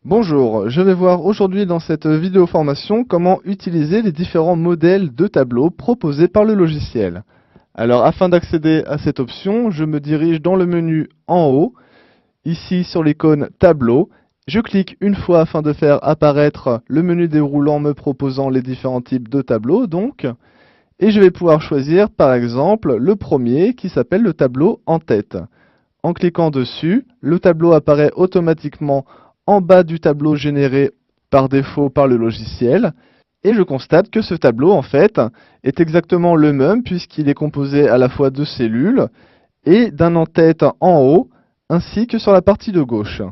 Bonjour, je vais voir aujourd'hui dans cette vidéo formation comment utiliser les différents modèles de tableaux proposés par le logiciel. Alors afin d'accéder à cette option, je me dirige dans le menu en haut, ici sur l'icône tableau. Je clique une fois afin de faire apparaître le menu déroulant me proposant les différents types de tableaux donc. Et je vais pouvoir choisir par exemple le premier qui s'appelle le tableau en tête. En cliquant dessus, le tableau apparaît automatiquement en bas du tableau généré par défaut par le logiciel. Et je constate que ce tableau, en fait, est exactement le même puisqu'il est composé à la fois de cellules et d'un en-tête en haut, ainsi que sur la partie de gauche.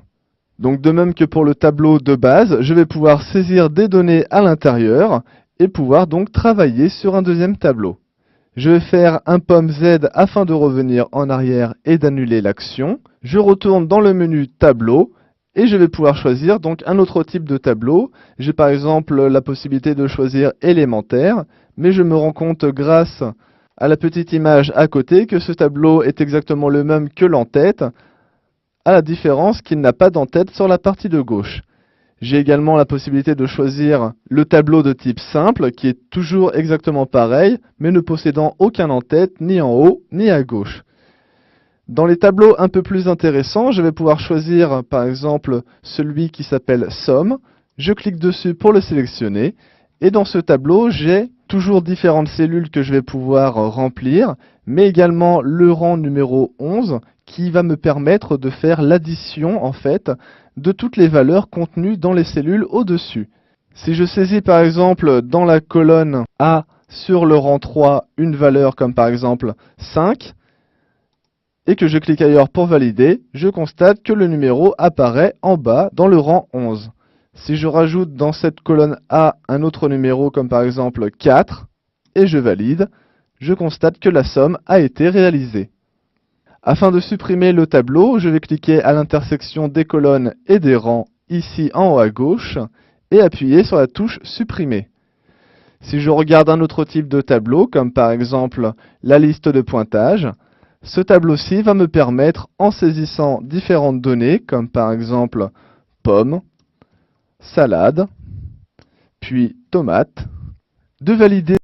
Donc de même que pour le tableau de base, je vais pouvoir saisir des données à l'intérieur et pouvoir donc travailler sur un deuxième tableau. Je vais faire un pomme Z afin de revenir en arrière et d'annuler l'action. Je retourne dans le menu tableau et je vais pouvoir choisir donc un autre type de tableau. J'ai par exemple la possibilité de choisir élémentaire, mais je me rends compte grâce à la petite image à côté que ce tableau est exactement le même que l'en-tête, à la différence qu'il n'a pas d'en-tête sur la partie de gauche. J'ai également la possibilité de choisir le tableau de type simple, qui est toujours exactement pareil, mais ne possédant aucun en-tête, ni en haut, ni à gauche. Dans les tableaux un peu plus intéressants, je vais pouvoir choisir par exemple celui qui s'appelle Somme. Je clique dessus pour le sélectionner, et dans ce tableau, j'ai toujours différentes cellules que je vais pouvoir remplir, mais également le rang numéro 11, qui va me permettre de faire l'addition en fait de toutes les valeurs contenues dans les cellules au-dessus. Si je saisis par exemple dans la colonne A sur le rang 3 une valeur comme par exemple 5 et que je clique ailleurs pour valider, je constate que le numéro apparaît en bas dans le rang 11. Si je rajoute dans cette colonne A un autre numéro comme par exemple 4 et je valide, je constate que la somme a été réalisée. Afin de supprimer le tableau, je vais cliquer à l'intersection des colonnes et des rangs, ici en haut à gauche, et appuyer sur la touche Supprimer. Si je regarde un autre type de tableau, comme par exemple la liste de pointage, ce tableau-ci va me permettre, en saisissant différentes données, comme par exemple pomme, salade, puis tomate, de valider